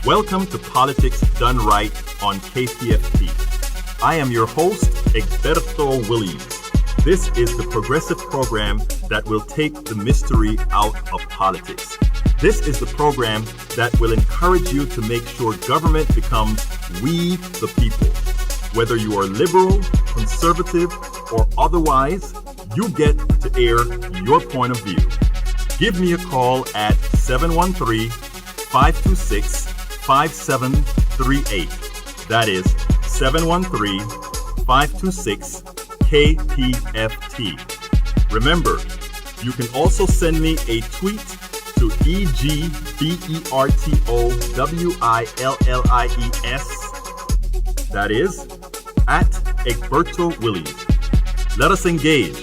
Welcome to Politics Done Right on KPFT. I am your host, Egberto Williams. This is the progressive program that will take the mystery out of politics. This is the program that will encourage you to make sure government becomes we the people. Whether you are liberal, conservative, or otherwise, you get to air your point of view. Give me a call at 713-526-5738. That is 713-526-KPFT. Remember, you can also send me a tweet to EGBERTOWILLIES. That is at Egberto Williams. Let us engage.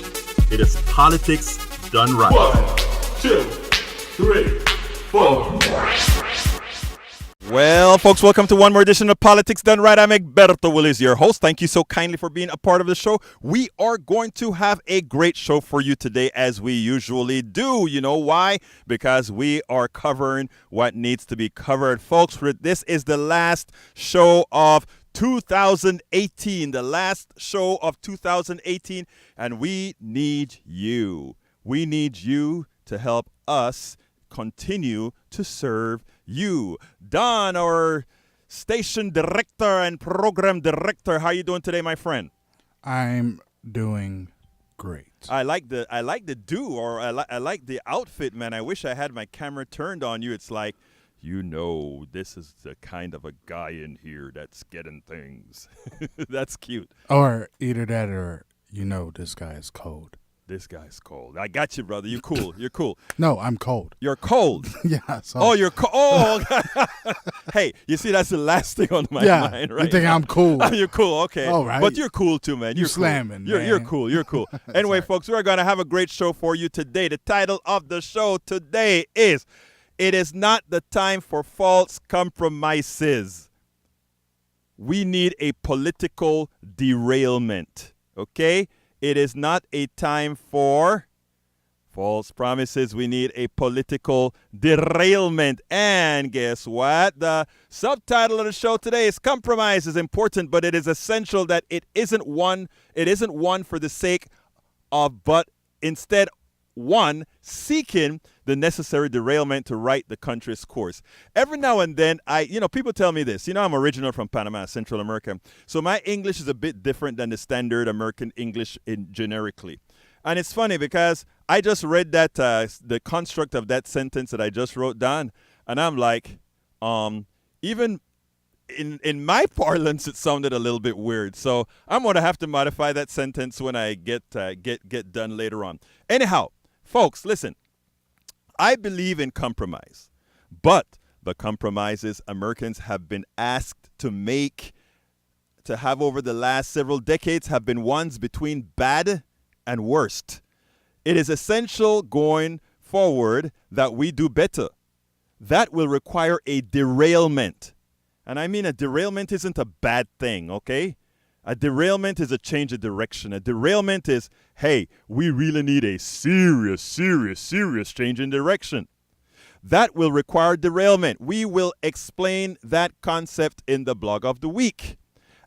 It is politics done right. 1, 2, 3, 4. Well, folks, welcome to one more edition of Politics Done Right. I'm Egberto Williams, your host. Thank you so kindly for being a part of the show. We are going to have a great show for you today, as we usually do. You know why? Because we are covering what needs to be covered. Folks, this is the last show of 2018, the last show of 2018, and we need you. We need you to help us continue to serve you. Don, our station director and program director, how you doing today, my friend? I'm doing great. I like the outfit, man. I wish I had my camera turned on you. It's like, you know, this is the kind of a guy in here that's getting things. That's cute. Or either that or, you know, this guy is cold. This guy's cold. I got you, brother. You're cool. You're cool. No, I'm cold. You're cold. Yeah. So. Oh, you're cold. Oh, hey, you see, that's the last thing on my mind, right? You think I'm cool. You're cool. Okay. All right. But you're cool, too, man. You're cool. slamming, man. You're cool. You're cool. Anyway, right. folks, we're going to have a great show for you today. The title of the show today is, "It is not the time for false compromises. We need a political derailment." Okay? It is not a time for false promises. We need a political derailment. And guess what? The subtitle of the show today is "Compromise is important, but it is essential that it isn't one for the sake of, but instead one seeking the necessary derailment to right the country's course." Every now and then, people tell me this. I'm original from Panama, Central America. So my English is a bit different than the standard American English generically. And it's funny because I just read that, the construct of that sentence that I just wrote down. And I'm like, even in my parlance, it sounded a little bit weird. So I'm going to have to modify that sentence when I get done later on. Anyhow, folks, listen. I believe in compromise, but the compromises Americans have been asked to have over the last several decades have been ones between bad and worst. It is essential going forward that we do better. That will require a derailment. And I mean, a derailment isn't a bad thing, okay? A derailment is a change of direction. A derailment is, hey, we really need a serious change in direction. That will require derailment. We will explain that concept in the blog of the week.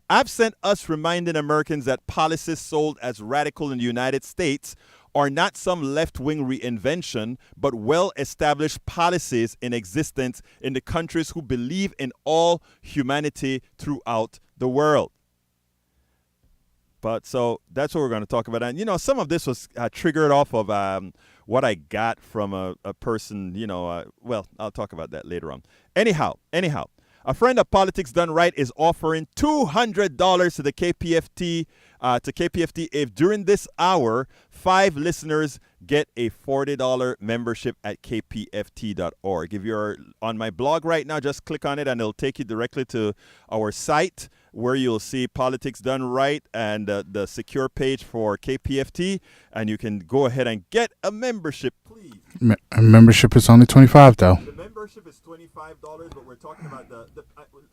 Absent us reminding Americans that policies sold as radical in the United States are not some left-wing reinvention, but well-established policies in existence in the countries who believe in all humanity throughout the world. But so that's what we're going to talk about. And, some of this was triggered off of what I got from a person, well, I'll talk about that later on. Anyhow, a friend of Politics Done Right is offering $200 to the KPFT, if during this hour, 5 listeners get a $40 membership at kpft.org. If you're on my blog right now, just click on it and it'll take you directly to our site where you'll see Politics Done Right and the secure page for KPFT, and you can go ahead and get a membership, please. A membership is only $25, though. The membership is $25, but we're talking about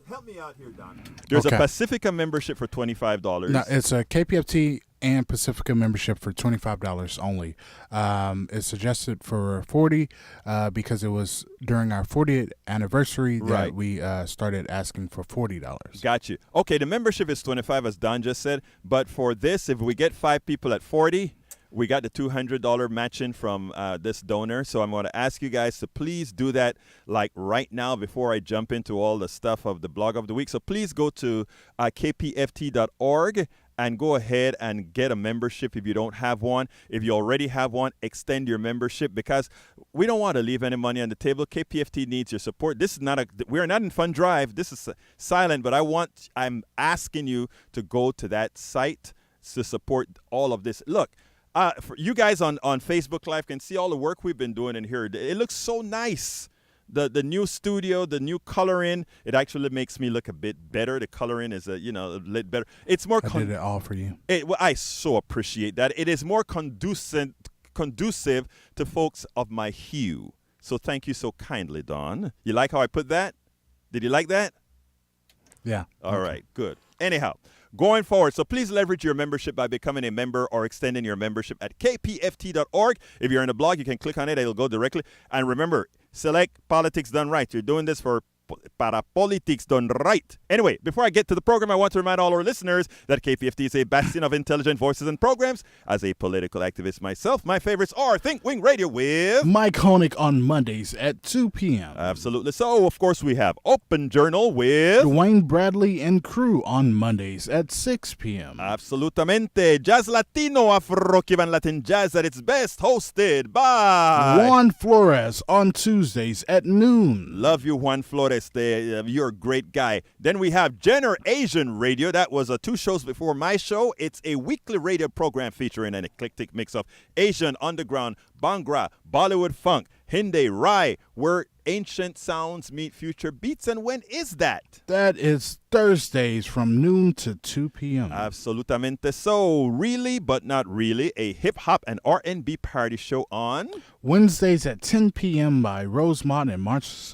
help me out here, Don. There's a Pacifica membership for $25. No, it's a KPFT and Pacifica membership for $25 only. It's suggested for $40 because it was during our 40th anniversary that Right. we started asking for $40. Got you. Okay, the membership is $25, as Don just said. But for this, if we get 5 people at $40, we got the $200 matching from this donor. So I'm going to ask you guys to please do that like right now before I jump into all the stuff of the blog of the week. So please go to kpft.org and go ahead and get a membership if you don't have one. If you already have one, extend your membership because we don't want to leave any money on the table. KPFT needs your support. This is not we're not in fund drive. This is silent, but I'm asking you to go to that site to support all of this. Look, for you guys on Facebook Live can see all the work we've been doing in here. It looks so nice. The new studio, the new coloring, it actually makes me look a bit better. The coloring is a little better. It's more. I did it all for you. Well, I so appreciate that. It is more conducive to folks of my hue. So thank you so kindly, Don. You like how I put that? Did you like that? Yeah. All right, good. Anyhow, going forward, so please leverage your membership by becoming a member or extending your membership at kpft.org. If you're in the blog, you can click on it. It'll go directly. And remember, select Politics Done Right. You're doing this for para politics done right. Anyway, before I get to the program, I want to remind all our listeners that KPFT is a bastion of intelligent voices and programs. As a political activist myself, my favorites are Think Wing Radio with Mike Honig on Mondays at 2 p.m. Absolutely. So, of course, we have Open Journal with Dwayne Bradley and crew on Mondays at 6 p.m. Absolutamente. Jazz Latino, Afro-Cuban Latin Jazz at its best, hosted by Juan Flores on Tuesdays at noon. Love you, Juan Flores. You're a great guy. Then we have Jenner Asian Radio. That was 2 shows before my show. It's a weekly radio program featuring an eclectic mix of Asian, underground, Bhangra, Bollywood funk, Hindi, Rai, where ancient sounds meet future beats. And when is that? That is Thursdays from noon to 2 p.m. Absolutamente so. Really, but not really, a hip-hop and R&B party show on Wednesdays at 10 p.m. by Rosemont and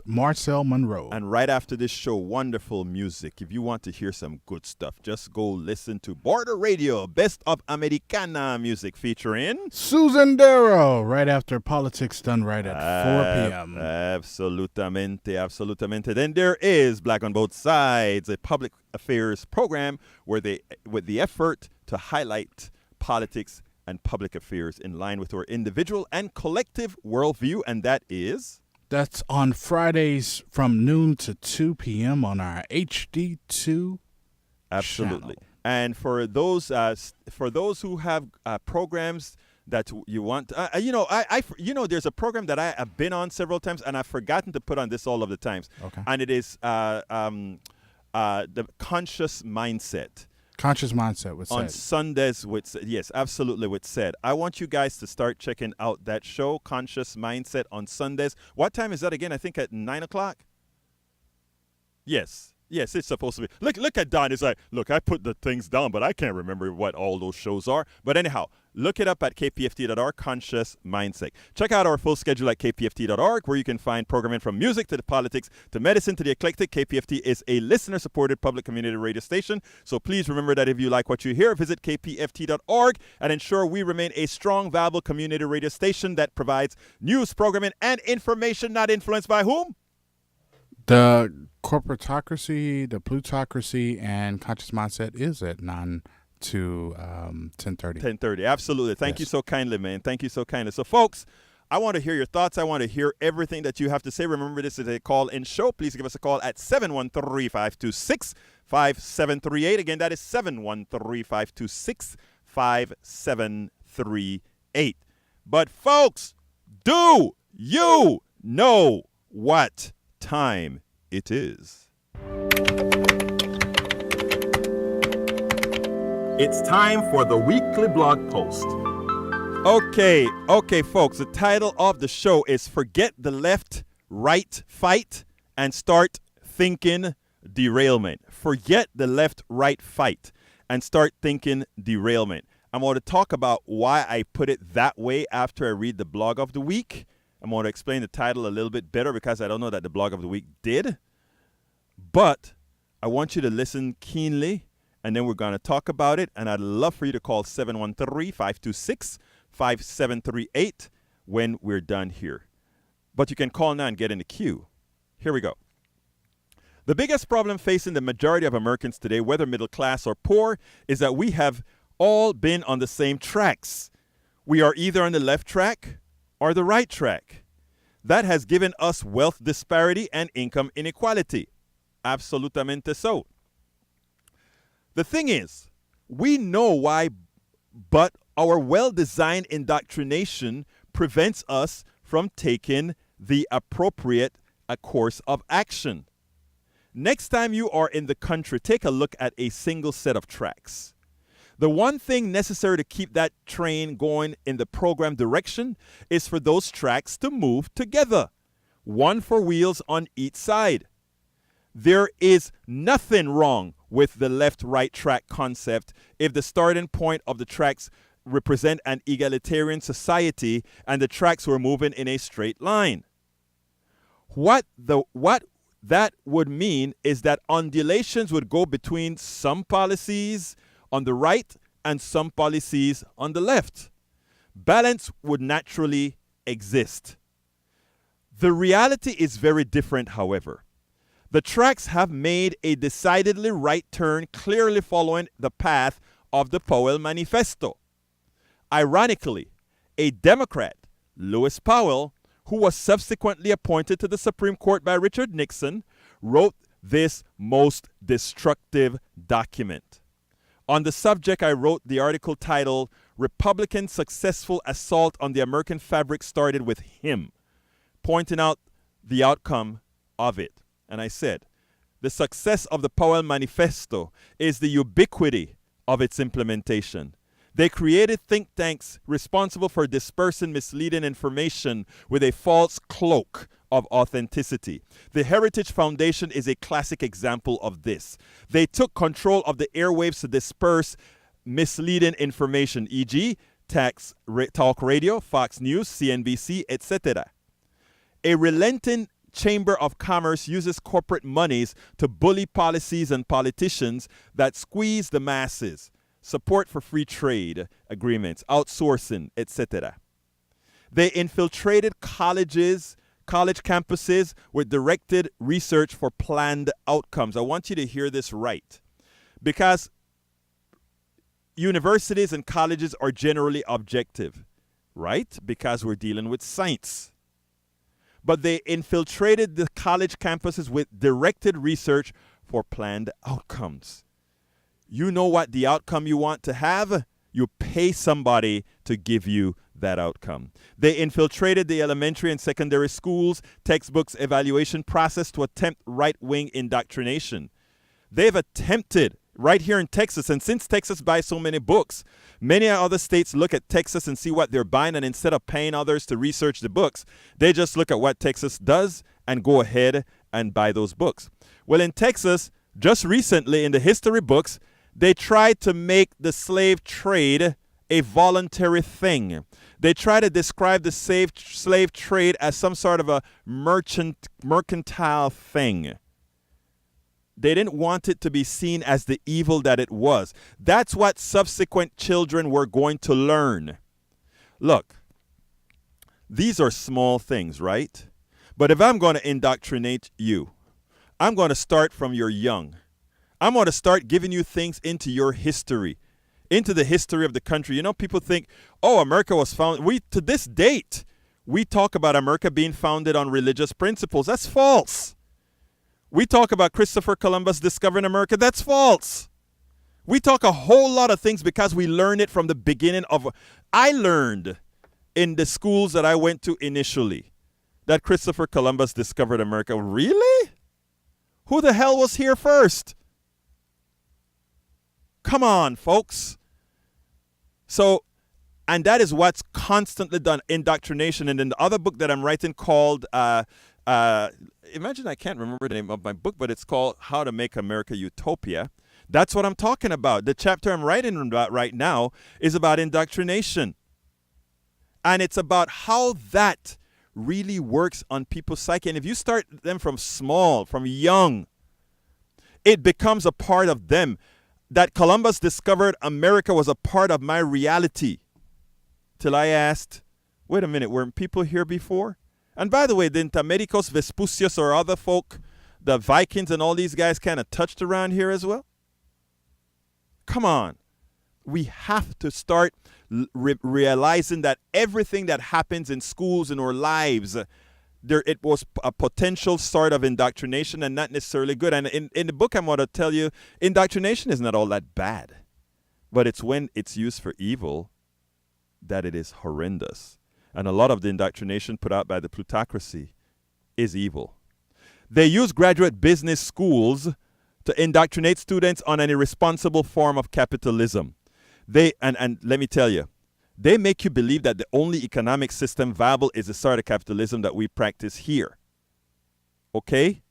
Marcel Monroe. And right after this show, wonderful music. If you want to hear some good stuff, just go listen to Border Radio, Best of Americana music featuring Susan Darrow, right after Politics Done Right at 4 p.m. Absolutamente. Then there is Black on Both Sides, a public affairs program with the effort to highlight politics and public affairs in line with our individual and collective worldview, and that's on Fridays from noon to 2 p.m. on our HD2 absolutely channel. And for those who have programs that you want, there's a program that I have been on several times, and I've forgotten to put on this all of the times. Okay. And it is the Conscious Mindset. Conscious Mindset with On Said. Sundays yes, absolutely with Said. I want you guys to start checking out that show, Conscious Mindset, on Sundays. What time is that again? I think at 9 o'clock? Yes, it's supposed to be. Look at Don. It's like, look, I put the things down, but I can't remember what all those shows are. But anyhow, look it up at kpft.org, Conscious Mindset. Check out our full schedule at kpft.org, where you can find programming from music to the politics to medicine to the eclectic. KPFT is a listener-supported public community radio station. So please remember that if you like what you hear, visit kpft.org and ensure we remain a strong, viable community radio station that provides news, programming, and information not influenced by whom? The corporatocracy, the plutocracy, and Conscious Mindset is at 9 to 10:30. 10:30, absolutely. Thank Yes. you so kindly, man. Thank you so kindly. So, folks, I want to hear your thoughts. I want to hear everything that you have to say. Remember, this is a call-in show. Please give us a call at 713-526-5738. Again, that is 713-526-5738. But, folks, do you know what time it is? It's time for the weekly blog post. Okay, folks. The title of the show is Forget the Left-Right Fight and Start Thinking Derailment. Forget the left-right fight and start thinking derailment. I'm going to talk about why I put it that way after I read the blog of the week. I'm going to explain the title a little bit better because I don't know that the blog of the week did. But I want you to listen keenly and then we're going to talk about it. And I'd love for you to call 713-526-5738 when we're done here. But you can call now and get in the queue. Here we go. The biggest problem facing the majority of Americans today, whether middle class or poor, is that we have all been on the same tracks. We are either on the left track or the right track. That has given us wealth disparity and income inequality. Absolutamente so. The thing is, we know why, but our well-designed indoctrination prevents us from taking the appropriate course of action. Next time you are in the country, take a look at a single set of tracks. The one thing necessary to keep that train going in the program direction is for those tracks to move together, one for wheels on each side. There is nothing wrong with the left-right track concept if the starting point of the tracks represent an egalitarian society and the tracks were moving in a straight line. What that would mean is that undulations would go between some policies on the right and some policies on the left. Balance would naturally exist. The reality is very different, however. The tracks have made a decidedly right turn, clearly following the path of the Powell Manifesto. Ironically, a Democrat, Lewis Powell, who was subsequently appointed to the Supreme Court by Richard Nixon, wrote this most destructive document. On the subject, I wrote the article titled, "Republican Successful Assault on the American Fabric Started with Him," pointing out the outcome of it. And I said, the success of the Powell Manifesto is the ubiquity of its implementation. They created think tanks responsible for dispersing misleading information with a false cloak of authenticity. The Heritage Foundation is a classic example of this. They took control of the airwaves to disperse misleading information, e.g., talk radio, Fox News, CNBC, etc. A relenting Chamber of Commerce uses corporate monies to bully policies and politicians that squeeze the masses. Support for free trade agreements, outsourcing, etc. They infiltrated college campuses with directed research for planned outcomes. I want you to hear this right, because universities and colleges are generally objective, right? Because we're dealing with science. But they infiltrated the college campuses with directed research for planned outcomes. You know what the outcome you want to have? You pay somebody to give you that outcome. They infiltrated the elementary and secondary schools, textbooks, evaluation process to attempt right-wing indoctrination. They've attempted right here in Texas, and since Texas buys so many books, many other states look at Texas and see what they're buying, and instead of paying others to research the books, they just look at what Texas does and go ahead and buy those books. Well, in Texas, just recently in the history books, they tried to make the slave trade a voluntary thing. They try to describe the slave trade as some sort of a mercantile thing. They didn't want it to be seen as the evil that it was. That's what subsequent children were going to learn. Look, these are small things, right? But if I'm going to indoctrinate you, I'm going to start from your young. I'm going to start giving you things into your history, into the history of the country. You know, people think, oh, America was founded. To this date, we talk about America being founded on religious principles. That's false. We talk about Christopher Columbus discovering America. That's false. We talk a whole lot of things because we learn it from the beginning of. I learned in the schools that I went to initially that Christopher Columbus discovered America. Really? Who the hell was here first? Come on, folks. So, and that is what's constantly done, indoctrination. And in the other book that I'm writing called, imagine I can't remember the name of my book, but it's called How to Make America Utopia. That's what I'm talking about. The chapter I'm writing about right now is about indoctrination. And it's about how that really works on people's psyche. And if you start them from small, from young, it becomes a part of them. that Columbus discovered America was a part of my reality. Till I asked, wait a minute, weren't people here before? And by the way, didn't Americos Vespucius or other folk, the Vikings and all these guys kind of touched around here as well? Come on. We have to start realizing that everything that happens in schools in our lives, it was a potential sort of indoctrination and not necessarily good. And in the book, I'm going to tell you, indoctrination is not all that bad. But it's when it's used for evil that it is horrendous. And a lot of the indoctrination put out by the plutocracy is evil. They use graduate business schools to indoctrinate students on an irresponsible form of capitalism. And let me tell you, they make you believe that the only economic system viable is the sort of capitalism that we practice here. Okay?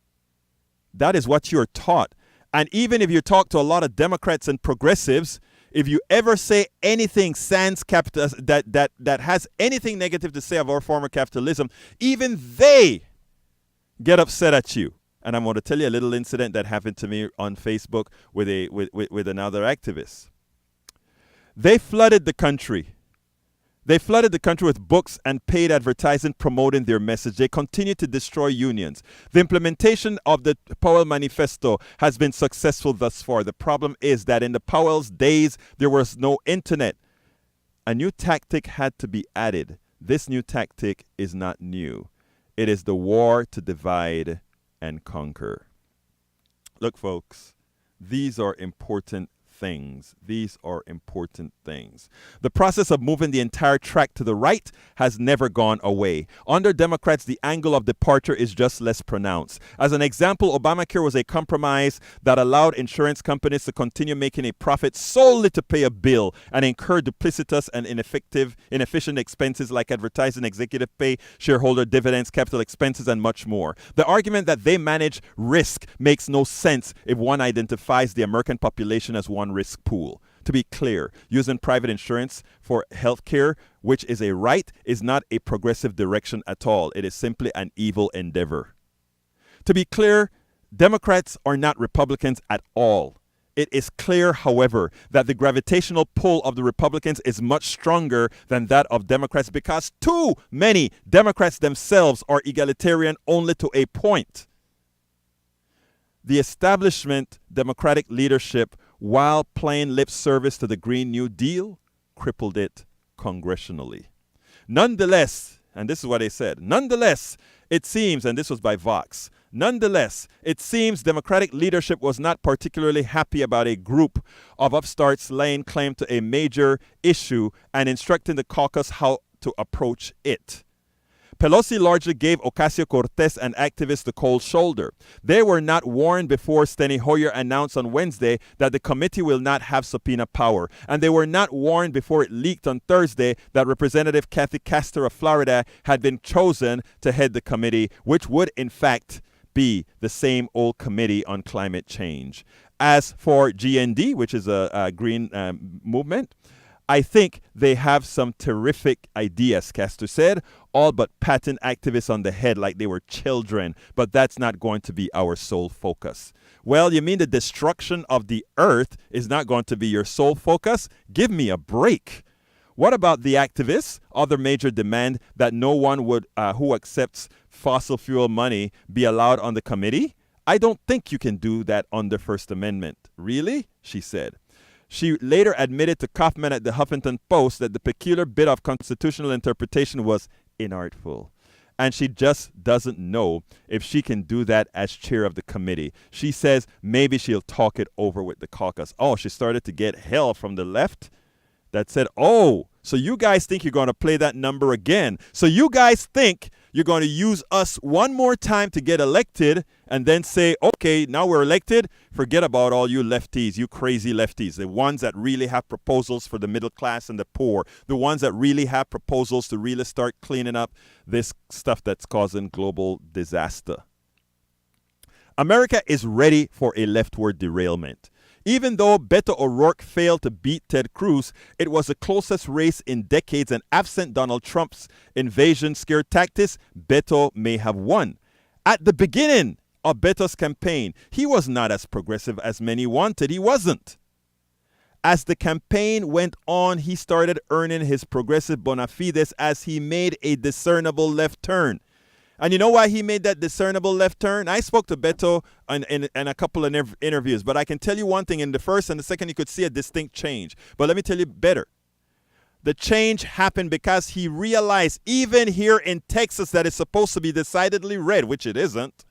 That is what you're taught. And even if you talk to a lot of Democrats and progressives, if you ever say anything sans that has anything negative to say of our former capitalism, even they get upset at you. And I'm going to tell you a little incident that happened to me on Facebook with another activist. They flooded the country. They flooded the country with books and paid advertising promoting their message. They continue to destroy unions. The implementation of the Powell Manifesto has been successful thus far. The problem is that in the Powell's days, there was no internet. A new tactic had to be added. This new tactic is not new. It is the war to divide and conquer. Look, folks, these are important things. These are important things. The process of moving the entire track to the right has never gone away. Under Democrats, the angle of departure is just less pronounced. As an example, Obamacare was a compromise that allowed insurance companies to continue making a profit solely to pay a bill and incur duplicitous and inefficient expenses like advertising, executive pay, shareholder dividends, capital expenses, and much more. The argument that they manage risk makes no sense if one identifies the American population as one risk pool. To be clear, using private insurance for health care, which is a right, is not a progressive direction at all. It is simply an evil endeavor. To be clear, Democrats are not Republicans at all. It is clear, however, that the gravitational pull of the Republicans is much stronger than that of Democrats because too many Democrats themselves are egalitarian only to a point. The establishment Democratic leadership, while paying lip service to the Green New Deal, crippled it congressionally. Nonetheless, and this is what they said, nonetheless, it seems, and this was by Vox, nonetheless, it seems Democratic leadership was not particularly happy about a group of upstarts laying claim to a major issue and instructing the caucus how to approach it. Pelosi largely gave Ocasio-Cortez and activists the cold shoulder. They were not warned before Steny Hoyer announced on Wednesday that the committee will not have subpoena power. And they were not warned before it leaked on Thursday that Representative Kathy Castor of Florida had been chosen to head the committee, which would in fact be the same old committee on climate change. As for GND, which is a green movement, I think they have some terrific ideas, Castor said, all but patting activists on the head like they were children, but that's not going to be our sole focus. Well, you mean the destruction of the earth is not going to be your sole focus? Give me a break. What about the activists? Other major demand that no one would who accepts fossil fuel money be allowed on the committee? I don't think you can do that under First Amendment. Really? She said. She later admitted to Kaufman at the Huffington Post that the peculiar bit of constitutional interpretation was inartful. And she just doesn't know if she can do that as chair of the committee. She says maybe she'll talk it over with the caucus. Oh, she started to get hell from the left that said, oh, so you guys think you're going to play that number again. So you guys think you're going to use us one more time to get elected and then say, okay, now we're elected. Forget about all you lefties, you crazy lefties, the ones that really have proposals for the middle class and the poor, the ones that really have proposals to really start cleaning up this stuff that's causing global disaster. America is ready for a leftward derailment. Even though Beto O'Rourke failed to beat Ted Cruz, it was the closest race in decades, and absent Donald Trump's invasion scare tactics, Beto may have won. At the beginning of Beto's campaign, he was not as progressive as many wanted. He wasn't. As the campaign went on, he started earning his progressive bona fides as he made a discernible left turn. And you know why he made that discernible left turn? I spoke to Beto in a couple of interviews, but I can tell you one thing. In the first and the second, you could see a distinct change. But let me tell you better. The change happened because he realized, even here in Texas, that is supposed to be decidedly red, which it isn't,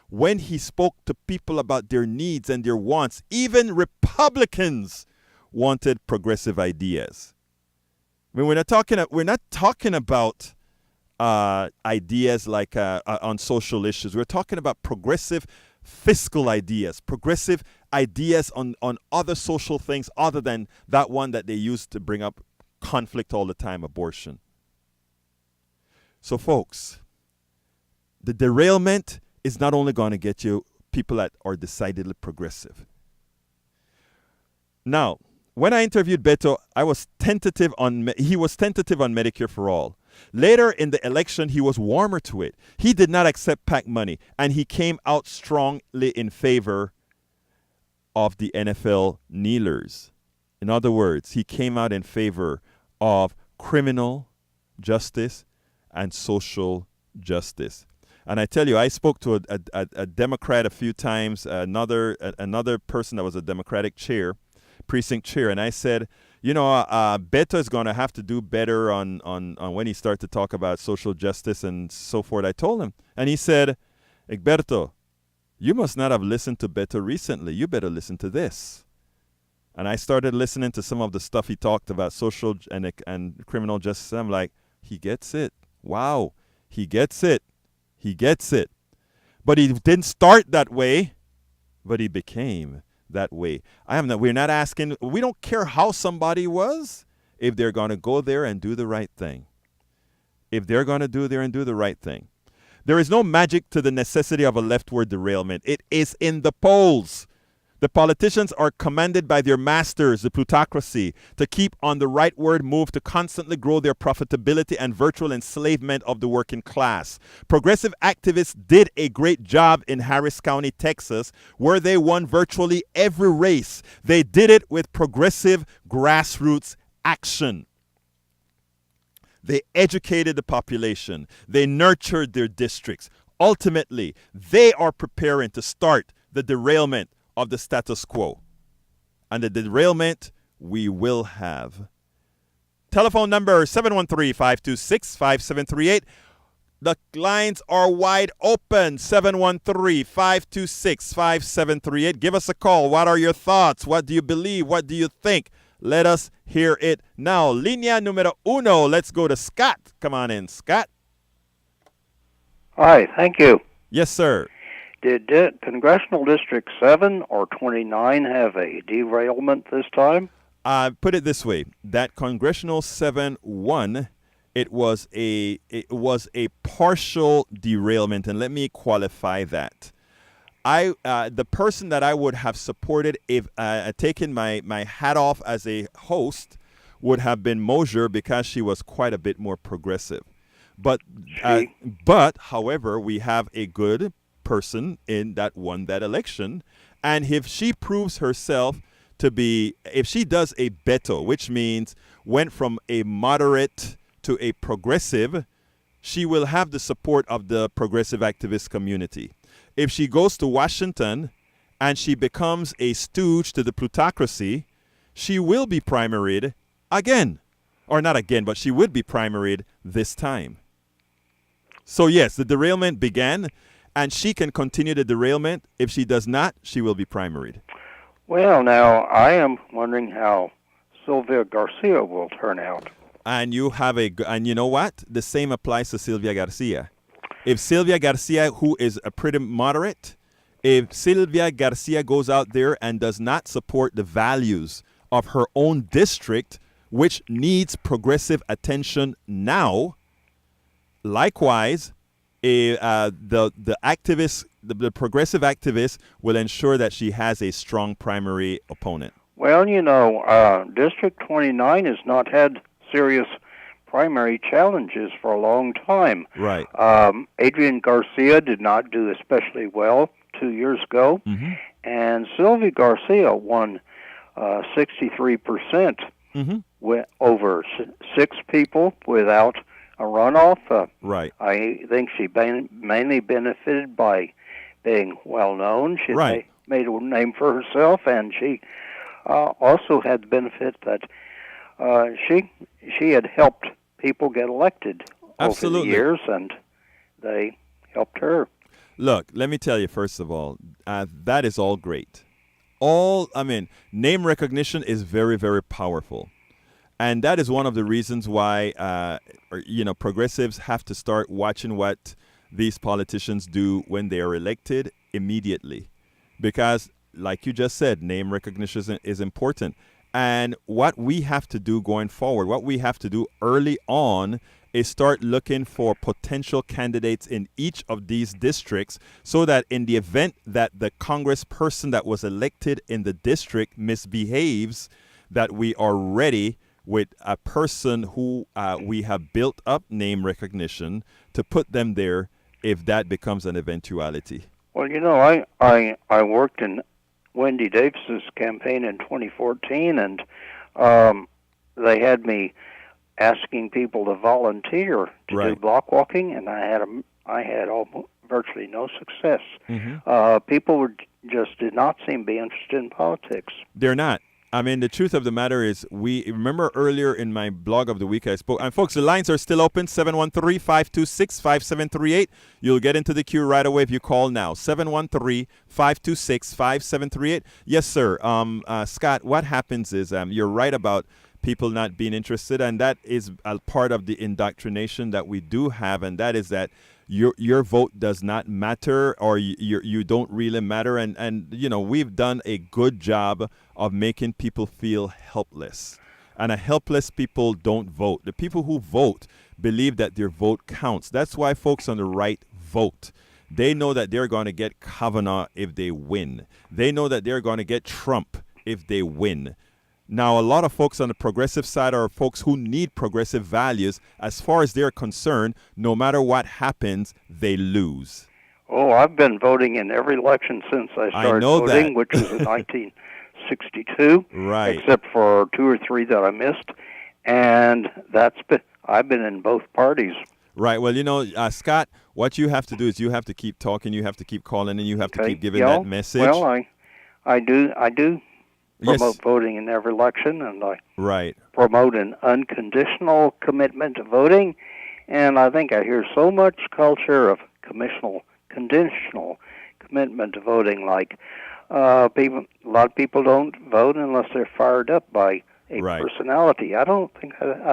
when he spoke to people about their needs and their wants, even Republicans wanted progressive ideas. I mean, we're not talking about ideas like on social issues. We're talking about progressive fiscal ideas, progressive ideas on other social things other than that one that they use to bring up conflict all the time, abortion. So, folks, the derailment is not only going to get you people that are decidedly progressive. Now, when I interviewed Beto, he was tentative on Medicare for all. Later in the election, he was warmer to it. He did not accept PAC money, and he came out strongly in favor of the NFL kneelers. In other words, he came out in favor of criminal justice and social justice. And I tell you, I spoke to a Democrat a few times, another person that was a Democratic precinct chair, and I said, Beto is going to have to do better on when he starts to talk about social justice and so forth. I told him, and he said, Egberto, you must not have listened to Beto recently. You better listen to this. And I started listening to some of the stuff he talked about social and criminal justice. I'm like, he gets it. Wow, he gets it. He gets it. But he didn't start that way, but he became that way. We're not asking, we don't care how somebody was, if they're going to go there and do the right thing. If they're going to do there and do the right thing. There is no magic to the necessity of a leftward derailment. It is in the polls. The politicians are commanded by their masters, the plutocracy, to keep on the rightward move to constantly grow their profitability and virtual enslavement of the working class. Progressive activists did a great job in Harris County, Texas, where they won virtually every race. They did it with progressive grassroots action. They educated the population. They nurtured their districts. Ultimately, they are preparing to start the derailment of the status quo. And the derailment we will have. Telephone number 713-526-5738. The lines are wide open. 713-526-5738. Give us a call. What are your thoughts? What do you believe? What do you think? Let us hear it now. Línea número uno. Let's go to Scott. Come on in, Scott. Hi, thank you. Yes, sir. Did Congressional District 7 or 29 have a derailment this time? Put it this way: that Congressional 7-1, it was a partial derailment, and let me qualify that. The person that I would have supported if taken my hat off as a host would have been Mosier, because she was quite a bit more progressive. But however, we have a good person in that won that election, and if she proves herself to be, if she does a Beto, which means went from a moderate to a progressive, she will have the support of the progressive activist community. If she goes to Washington and she becomes a stooge to the plutocracy, she will be primaried again. Or not again, but she would be primaried this time. So yes, the derailment began, and she can continue the derailment. If she does not, she will be primaried. Well, now, I am wondering how Sylvia Garcia will turn out. And you know what? The same applies to Sylvia Garcia. If Sylvia Garcia, who is a pretty moderate, if Sylvia Garcia goes out there and does not support the values of her own district, which needs progressive attention now, likewise, the progressive activist will ensure that she has a strong primary opponent. Well, District 29 has not had serious primary challenges for a long time. Right. Adrian Garcia did not do especially well 2 years ago, and Sylvia Garcia won 63% went over 6 people without a runoff. Right. I think she mainly benefited by being well known. She Right. made a name for herself, and she also had the benefit that she had helped people get elected Absolutely. over the years, and they helped her. Look, let me tell you, first of all, that is all great. Name recognition is very, very powerful. And that is one of the reasons why, progressives have to start watching what these politicians do when they are elected immediately. Because, like you just said, name recognition is important. And what we have to do going forward, what we have to do early on is start looking for potential candidates in each of these districts so that in the event that the congressperson that was elected in the district misbehaves, that we are ready with a person who we have built up name recognition to put them there if that becomes an eventuality. Well, I worked in Wendy Davis's campaign in 2014, and they had me asking people to volunteer to do block walking, and I had virtually no success. People did not seem to be interested in politics. They're not. I mean, the truth of the matter is, we remember earlier in my blog of the week I spoke, and folks, the lines are still open, 713-526-5738. You'll get into the queue right away if you call now, 713-526-5738. Yes, sir. Scott, what happens is you're right about people not being interested, and that is a part of the indoctrination that we do have, and that is that your vote does not matter, or you don't really matter, and we've done a good job of making people feel helpless, and helpless people don't vote. The people who vote believe that their vote counts. That's why folks on the right vote. They know that they're going to get Kavanaugh if they win. They know that they're going to get Trump if they win. Now, a lot of folks on the progressive side are folks who need progressive values. As far as they're concerned, no matter what happens, they lose. Oh, I've been voting in every election since I started voting, which was in 1962, right? Except for 2 or 3 that I missed, and I've been in both parties. Right. Well, Scott, what you have to do is you have to keep talking, you have to keep calling, and you have to keep giving that message. Well, I do promote voting in every election, and I promote an unconditional commitment to voting. And I think I hear so much culture of conditional commitment to voting, like a lot of people don't vote unless they're fired up by a personality. I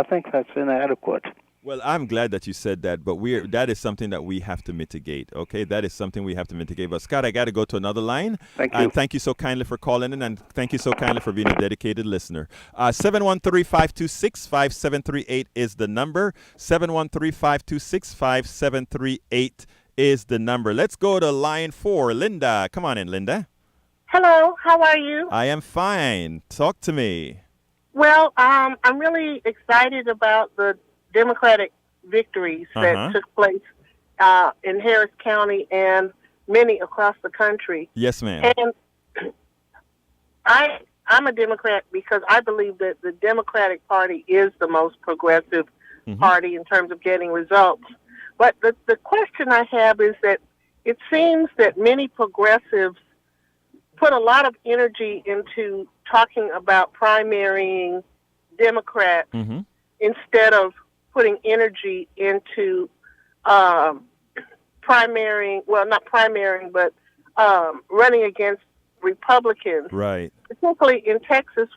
think that's inadequate. Well, I'm glad that you said that, but that is something that we have to mitigate, okay? That is something we have to mitigate. But, Scott, I got to go to another line. Thank you. And thank you so kindly for calling in, and thank you so kindly for being a dedicated listener. 713-526-5738 is the number. 713-526-5738 is the number. Let's go to line 4. Linda. Come on in, Linda. Hello. How are you? I am fine. Talk to me. Well, I'm really excited about the Democratic victories that took place in Harris County and many across the country. Yes, ma'am. And I'm a Democrat because I believe that the Democratic Party is the most progressive party in terms of getting results. But the question I have is that it seems that many progressives put a lot of energy into talking about primarying Democrats instead of putting energy into running against Republicans. Right. Particularly in Texas,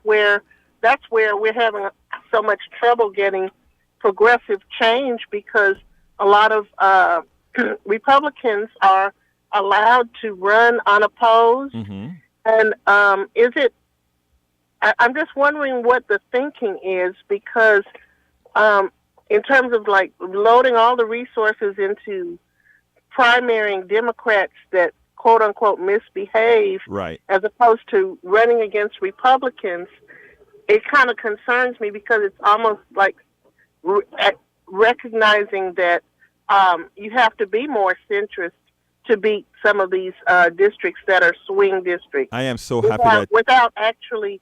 that's where we're having so much trouble getting progressive change because a lot of Republicans are allowed to run unopposed. And I'm just wondering what the thinking is because in terms of like loading all the resources into primarying Democrats that quote unquote misbehave, as opposed to running against Republicans, it kind of concerns me because it's almost like recognizing that you have to be more centrist to beat some of these districts that are swing districts. I am so happy that without actually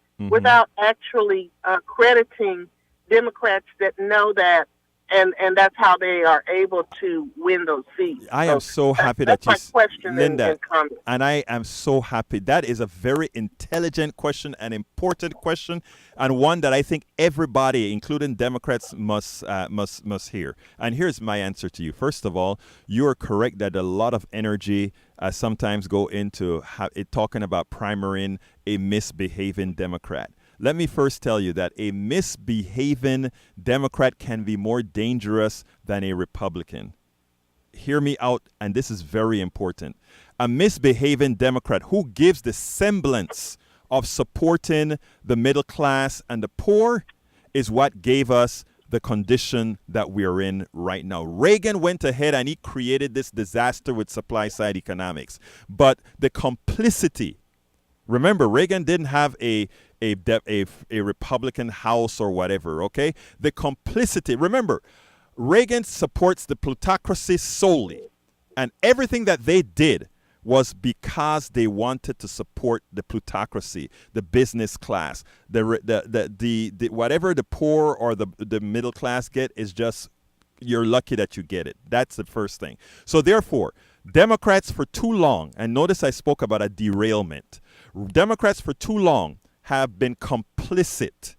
crediting Democrats that know that, and that's how they are able to win those seats. I am so happy that's that my question, Linda, and comment. and I am so happy. That is a very intelligent question, an important question, and one that I think everybody, including Democrats, must hear. And here's my answer to you. First of all, you are correct that a lot of energy sometimes go into talking about primarying a misbehaving Democrat. Let me first tell you that a misbehaving Democrat can be more dangerous than a Republican. Hear me out, and this is very important. A misbehaving Democrat who gives the semblance of supporting the middle class and the poor is what gave us the condition that we're in right now. Reagan went ahead and he created this disaster with supply side economics. But the complicity, remember, Reagan didn't have a Republican House or whatever, okay? The complicity, remember, Reagan supports the plutocracy solely. And everything that they did was because they wanted to support the plutocracy, the business class, the whatever the poor or the middle class get is just, you're lucky that you get it. That's the first thing. So therefore, Democrats for too long, and notice I spoke about a derailment. Democrats for too long have been complicit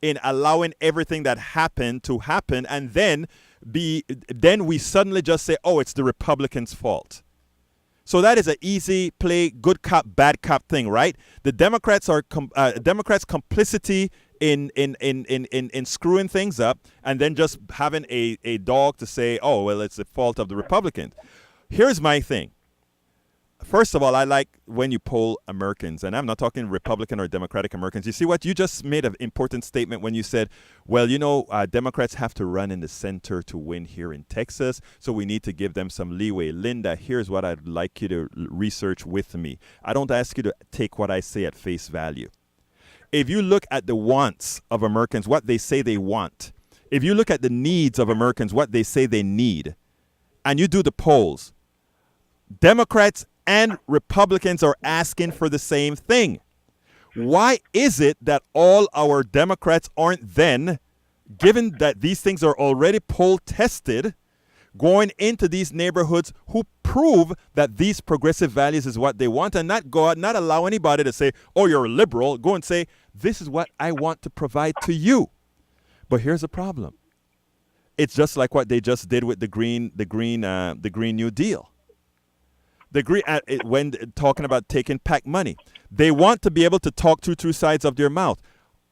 in allowing everything that happened to happen, and then we suddenly just say, oh, it's the Republicans' fault. So that is an easy play, good cop, bad cop thing, right? The Democrats are Democrats' complicity in screwing things up, and then just having a dog to say, oh, well, it's the fault of the Republicans. Here's my thing. First of all, I like when you poll Americans, and I'm not talking Republican or Democratic Americans. You see what? You just made an important statement when you said, well, Democrats have to run in the center to win here in Texas, so we need to give them some leeway. Linda, here's what I'd like you to research with me. I don't ask you to take what I say at face value. If you look at the wants of Americans, what they say they want, if you look at the needs of Americans, what they say they need, and you do the polls, Democrats and Republicans are asking for the same thing. Why is it that all our Democrats aren't then, given that these things are already poll tested, going into these neighborhoods who prove that these progressive values is what they want, and not go out, not allow anybody to say, oh, you're a liberal. Go and say, this is what I want to provide to you. But here's the problem. It's just like what they just did with the Green New Deal. When talking about taking PAC money, they want to be able to talk through two sides of their mouth.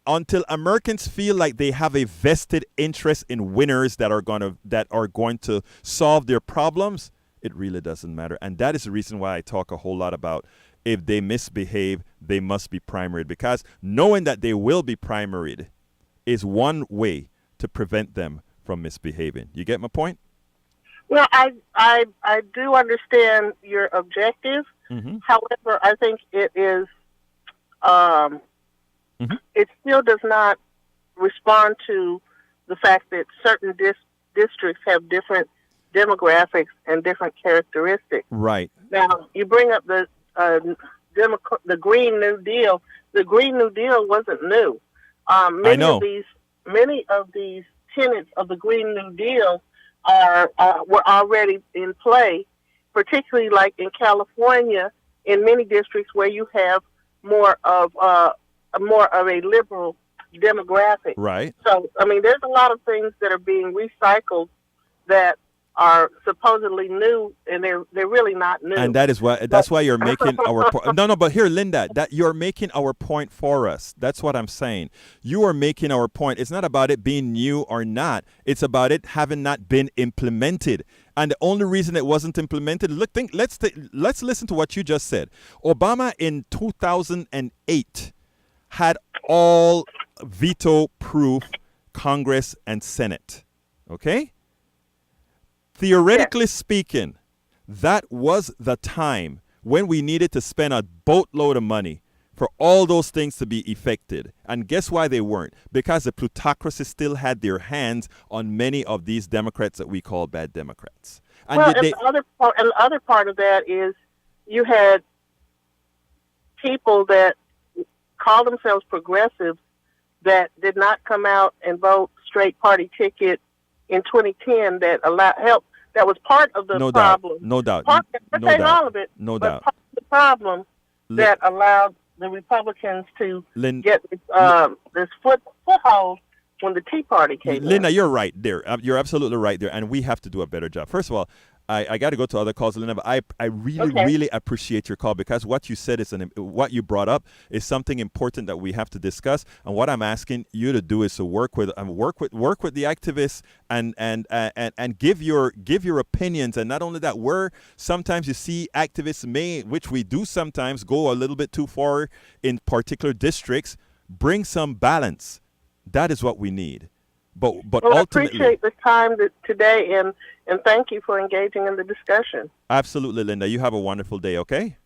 Until Americans feel like they have a vested interest in winners that are going to solve their problems, it really doesn't matter. And that is the reason why I talk a whole lot about if they misbehave, they must be primaried, because knowing that they will be primaried is one way to prevent them from misbehaving. You get my point? Well, I do understand your objective. Mm-hmm. However, I think it is it still does not respond to the fact that certain districts have different demographics and different characteristics. Right. Now, you bring up the Green New Deal. The Green New Deal wasn't new. I know. Many of these tenets of the Green New Deal were already in play, particularly like in California, in many districts where you have more of a liberal demographic. Right. So, I mean, there's a lot of things that are being recycled that are supposedly new, and they're really not new. And that's why you're making our point. No, but here, Linda, that you're making our point for us. That's what I'm saying. You are making our point. It's not about it being new or not. It's about it having not been implemented. And the only reason it wasn't implemented, let's listen to what you just said. Obama in 2008 had all veto-proof Congress and Senate. Okay? Theoretically speaking, that was the time when we needed to spend a boatload of money for all those things to be effected. And guess why they weren't? Because the plutocracy still had their hands on many of these Democrats that we call bad Democrats. And well, they, and the other part of that is you had people that call themselves progressives that did not come out and vote straight party ticket in 2010 that help. That was part of the no problem. doubt, no doubt, Part, no saying doubt, all of it, no but doubt. part of the problem Lin- that allowed the Republicans to Lin- get this foothold when the Tea Party came Linda, in. you're right there. You're absolutely right there, and we have to do a better job. First of all, I got to go to other calls, Linda, but I really, Okay. really appreciate your call because what you said is what you brought up is something important that we have to discuss. And what I'm asking you to do is to work with the activists and give your opinions. And not only that, where sometimes you see activists which we do sometimes, go a little bit too far in particular districts, bring some balance. That is what we need. But Well, I ultimately, appreciate the time today, and thank you for engaging in the discussion. absolutely, Linda. You have a wonderful day, okay?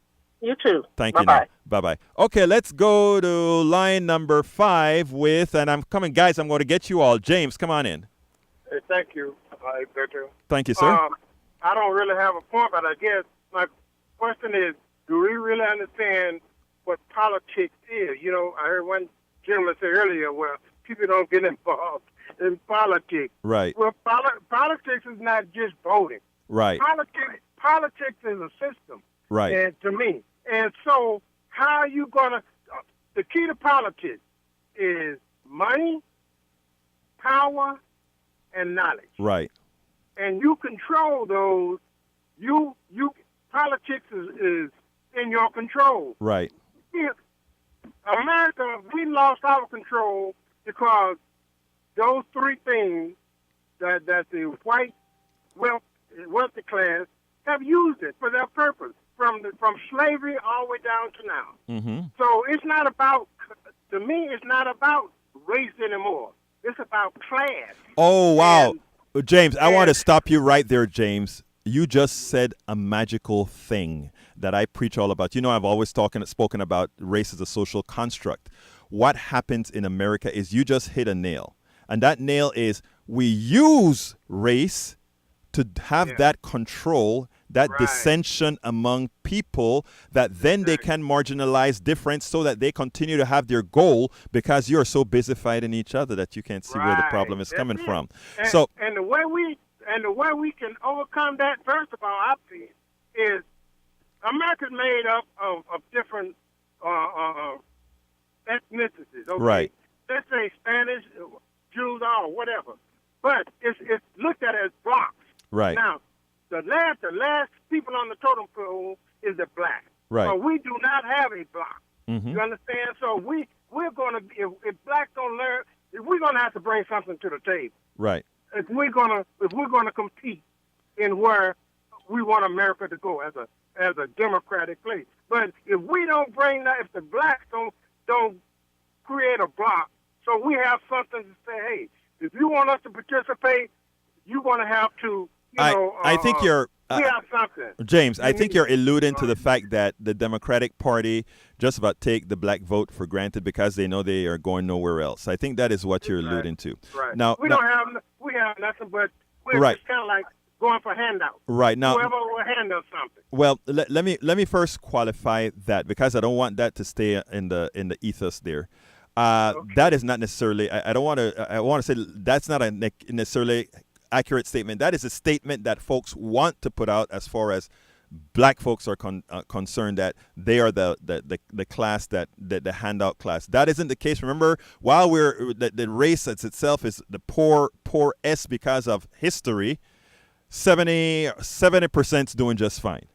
You too. Thank Bye-bye. you. Bye-bye. Okay, let's go to line number 5 and I'm coming, guys, I'm going to get you all. James, come on in. Hey, thank you, Victor. Thank you, sir. I don't really have a point, but I guess my question is, do we really understand what politics is? You know, I heard one gentleman say earlier, well, people don't get involved in politics. Right, Well, politics is not just voting. right, Politics is a system, right, and to me. And so, how are you gonna? The key to politics is money, power, and knowledge. right, And you control those. You politics is in your control. right, Yeah. America, we lost our control because those three things that the white wealthy class have used it for their purpose, from slavery all the way down to now. mm-hmm. So it's not about, to me, it's not about race anymore. It's about class. Oh, wow. James, I want to and- stop you right there, James. You just said a magical thing that I preach all about. You know, I've always spoken about race as a social construct. What happens in America is you just hit a nail. And that nail is we use race to have that control, that Right. dissension among people, that then they can marginalize difference so that they continue to have their goal because you're so busy fighting each other that you can't see where the problem is That's coming it. from. And, So, and the way we can overcome that, first of all, I feel, is America's made up of different ethnicities. Okay? Right. Let's say Spanish, Jews, or whatever. But it's looked at as blocks. right, Now, the last people on the totem pole is the black. right. So we do not have a block. Mm-hmm. You understand? So we're going to, if blacks don't learn, we're going to have to bring something to the table. Right. If we're gonna compete in where we want America to go as a democratic place. But if we don't bring that, if the blacks don't create a block, so we have something to say, hey, if you want us to participate, you're gonna have to, I think you're we have something. James, I think you're alluding to the fact that the Democratic Party just about take the black vote for granted because they know they are going nowhere else. I think that is what you're alluding to. Right. Now, we have nothing, but we're Right. just kind of like going for handouts. right now, Whoever will hand us something. well, let me first qualify that because I don't want that to stay in the ethos there. That is not necessarily. I don't want to. I want to say that's not a necessarily accurate statement. That is a statement that folks want to put out as far as black folks are concerned, that they are the class that the handout class. That isn't the case. Remember, while the race as itself is the poor S because of history, 70% is doing just fine.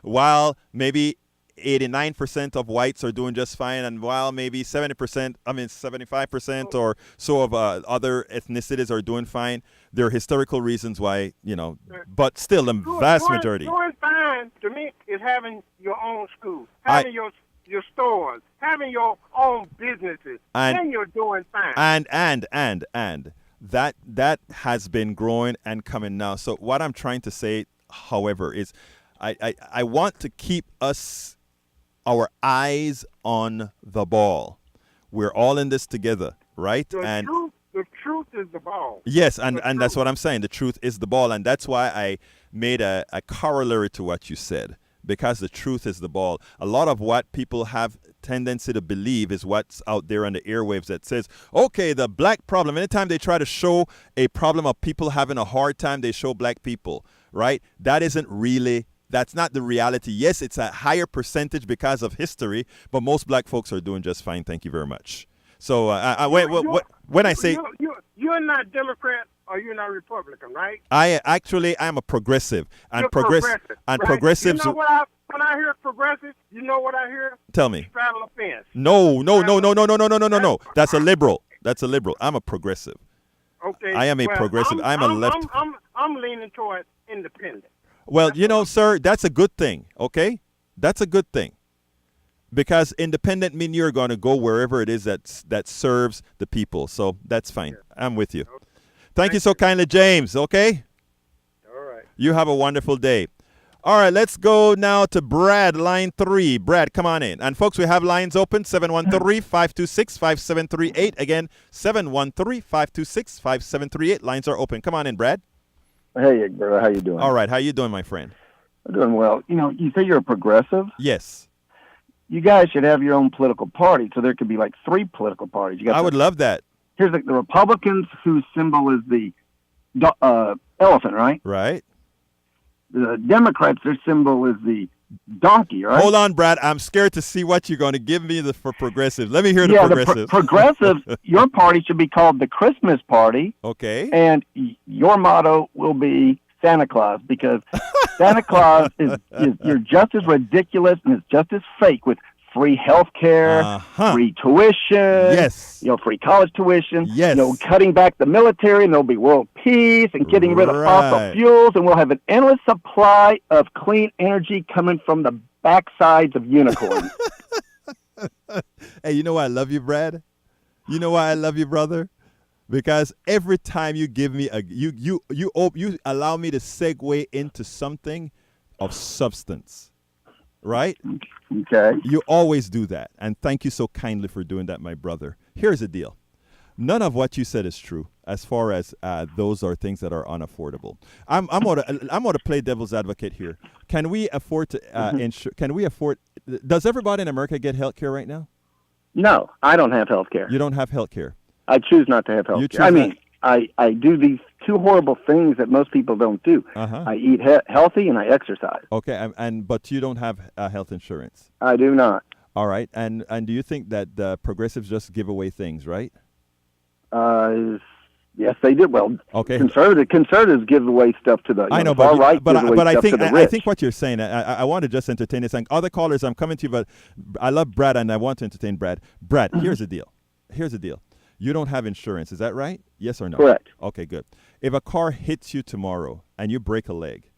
While maybe 89% of whites are doing just fine, and while maybe 75% or so of other ethnicities are doing fine, there are historical reasons why, but still the vast majority. Doing fine to me is having your own school, having your stores, having your own businesses, and you're doing fine. And that has been growing and coming now. So what I'm trying to say, however, is I want to keep our eyes on the ball. We're all in this together, right? The true truth is the ball. Yes, and that's what I'm saying. The truth is the ball, and that's why I made a corollary to what you said, because the truth is the ball. A lot of what people have tendency to believe is what's out there on the airwaves that says, okay, the black problem. Anytime they try to show a problem of people having a hard time, they show black people, right? That's not the reality. Yes, it's a higher percentage because of history, but most black folks are doing just fine. Thank you very much. So when I say you're not Democrat or you're not Republican, right? I'm a progressive, and You're progressive, and right? progressives. You know when I hear progressive, you know what I hear? Tell me. Straddle a fence. No. That's a liberal. I'm a progressive. Okay. I am a progressive. I'm a left. I'm leaning toward independent. Well, sir, that's a good thing. Okay, that's a good thing. Because independent means you're going to go wherever it is that serves the people. So that's fine. Yeah. I'm with you. Okay. Thank you so kindly, James. Okay? All right. You have a wonderful day. All right, let's go now to Brad, line 3. Brad, come on in. And, folks, we have lines open, 713-526-5738. Again, 713-526-5738. Lines are open. Come on in, Brad. Hey, brother. How you doing? All right. How you doing, my friend? I'm doing well. You say you're a progressive? Yes. You guys should have your own political party, so there could be like 3 political parties. I would love that. Here's the Republicans, whose symbol is the elephant, right? Right. The Democrats, their symbol is the donkey, right? Hold on, Brad. I'm scared to see what you're going to give me for progressives. Let me hear the progressives. The progressives, your party should be called the Christmas Party. Okay. And your motto will be Santa Claus, because Santa Claus is you're just as ridiculous and is just as fake, with free health care, free tuition, yes, free college tuition, yes, cutting back the military, and there'll be world peace, and getting rid of fossil fuels, and we'll have an endless supply of clean energy coming from the backsides of unicorns. Hey, you know why I love you, Brad? You know why I love you, brother? Because every time you give me you allow me to segue into something of substance, right? Okay. You always do that, and thank you so kindly for doing that, my brother. Here's the deal: none of what you said is true, as far as those are things that are unaffordable. I'm gonna play devil's advocate here. Can we afford to insure? Can we afford? Does everybody in America get health care right now? No, I don't have health care. You don't have health care. I choose not to have health care. I mean, I do these 2 horrible things that most people don't do. I eat healthy and I exercise. Okay, but you don't have health insurance. I do not. All right, and do you think that the progressives just give away things, right? Yes, they did. Well, okay. Conservatives give away stuff to the I know, far right. But I think think what you're saying. I want to just entertain this. And other callers, I'm coming to you, but I love Brad and I want to entertain Brad. Brad, here's the deal. You don't have insurance, is that right? Yes or no? Correct. Okay, good. If a car hits you tomorrow and you break a leg,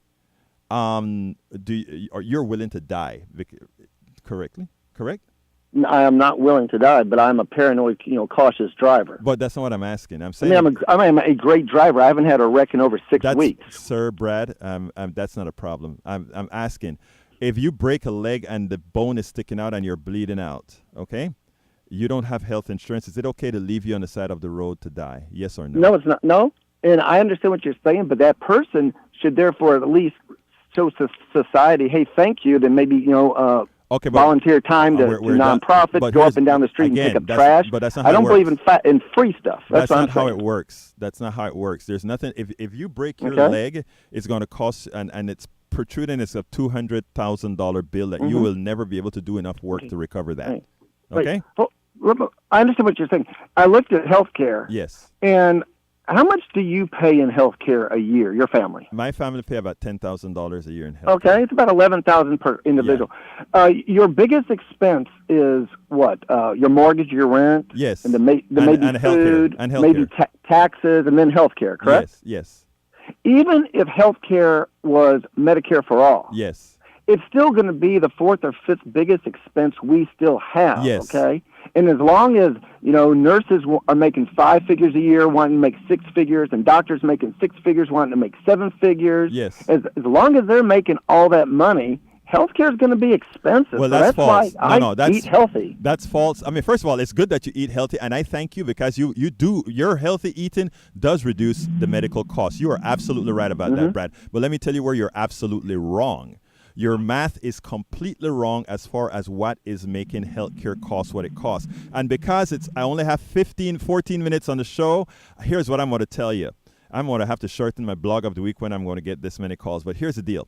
you're willing to die? Correct? I am not willing to die, but I'm a paranoid, cautious driver. But that's not what I'm asking. I'm saying I am a great driver. I haven't had a wreck in over 6 weeks. Sir, Brad, that's not a problem. I'm asking, if you break a leg and the bone is sticking out and you're bleeding out, okay? You don't have health insurance. Is it okay to leave you on the side of the road to die? Yes or no? No, it's not. No, and I understand what you're saying, but that person should therefore at least show society, hey, thank you. Then maybe volunteer time to nonprofits, go up and down the street and pick up trash. But that's not I don't believe in free stuff. That's not how it works. That's not how it works. There's nothing. If you break your leg, it's going to cost, and it's protruding. It's a $200,000 bill that you will never be able to do enough work to recover that. Okay. I understand what you're saying. I looked at health care. Yes. And how much do you pay in health care a year, your family? My family pay about $10,000 a year in health care. Okay, it's about $11,000 per individual. Yeah. Your biggest expense is what? Your mortgage, your rent? Yes. And maybe food, and maybe taxes, and then health care, correct? Yes. Even if health care was Medicare for all. Yes. It's still going to be the 4th or 5th biggest expense we still have, yes. Okay? And as long as, nurses are making 5 figures a year, wanting to make 6 figures, and doctors making 6 figures, wanting to make 7 figures, yes. As long as they're making all that money, healthcare is going to be expensive. Well, so that's why false. I eat healthy. That's false. I mean, first of all, it's good that you eat healthy, and I thank you because your healthy eating does reduce the medical costs. You are absolutely right about that, Brad. But let me tell you where you're absolutely wrong. Your math is completely wrong as far as what is making healthcare cost what it costs. And because I only have 14 minutes on the show, here's what I'm going to tell you. I'm going to have to shorten my blog of the week when I'm going to get this many calls. But here's the deal.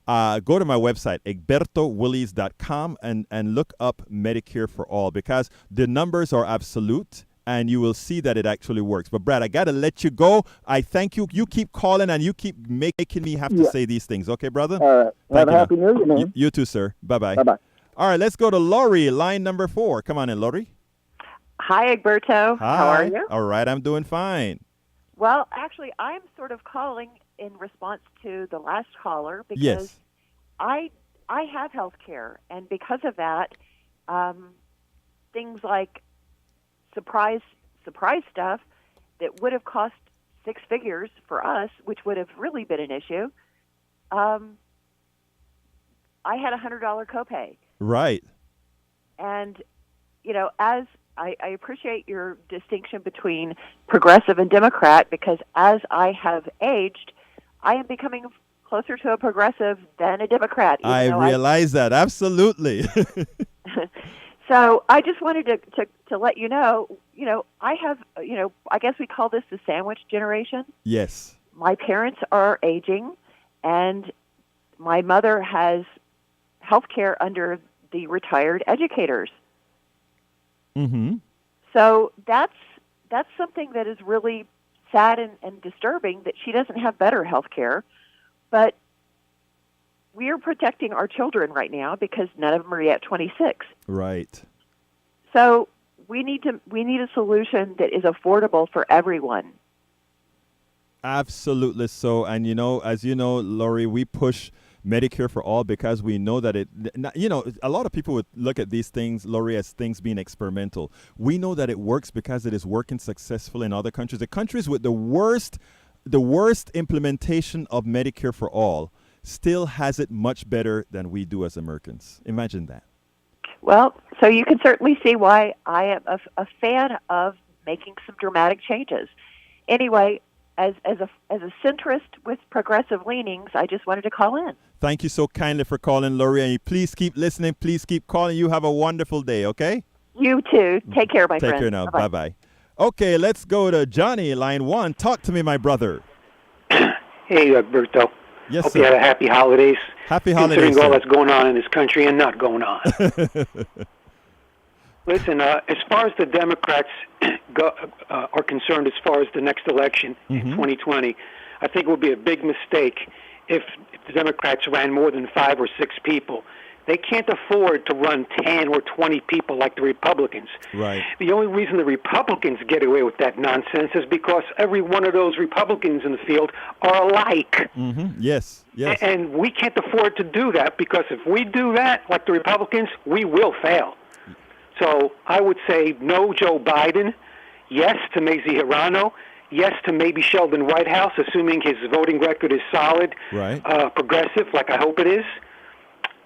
Go to my website, egbertowillies.com, and look up Medicare for All, because the numbers are absolute. And you will see that it actually works. But, Brad, I got to let you go. I thank you. You keep calling, and you keep making me have to say these things. Okay, brother? All right. Have a happy New Year, man. You too, sir. Bye-bye. Bye-bye. All right, let's go to Lori, line number 4. Come on in, Lori. Hi, Egberto. Hi. How are you? All right, I'm doing fine. Well, actually, I'm sort of calling in response to the last caller because yes. I have health care, and because of that, things like surprise stuff that would have cost 6 figures for us, which would have really been an issue. I had a $100 copay. Right. And, as I appreciate your distinction between progressive and Democrat, because as I have aged, I am becoming closer to a progressive than a Democrat. I realize that. Absolutely. So I just wanted to let you know, I have, I guess we call this the sandwich generation. Yes. My parents are aging, and my mother has health care under the retired educators. Mm-hmm. So that's something that is really sad and disturbing, that she doesn't have better health care. But we are protecting our children right now because none of them are yet 26. Right. So we need a solution that is affordable for everyone. Absolutely so. And, as you know, Lori, we push Medicare for All because we know that a lot of people would look at these things, Lori, as things being experimental. We know that it works because it is working successfully in other countries. The countries with the worst implementation of Medicare for All still has it much better than we do as Americans. Imagine that. Well, so you can certainly see why I am a fan of making some dramatic changes. Anyway, as a centrist with progressive leanings, I just wanted to call in. Thank you so kindly for calling, Lori. And please keep listening. Please keep calling. You have a wonderful day, okay? You too. Take care, my friend. Take care now. Bye-bye. Bye-bye. Okay, let's go to Johnny, line 1. Talk to me, my brother. Hey, Berto. Yes, Hope sir. you had a happy holidays. Happy holidays, considering all sir. that's going on in this country and not going on. Listen, as far as the Democrats are concerned, as far as the next election in 2020, I think it would be a big mistake if the Democrats ran more than 5 or 6 people. They can't afford to run 10 or 20 people like the Republicans. Right. The only reason the Republicans get away with that nonsense is because every one of those Republicans in the field are alike. Mm-hmm. Yes, yes. And we can't afford to do that, because if we do that, like the Republicans, we will fail. So I would say no Joe Biden, yes to Mazie Hirano, yes to maybe Sheldon Whitehouse, assuming his voting record is solid, right. Progressive, like I hope it is.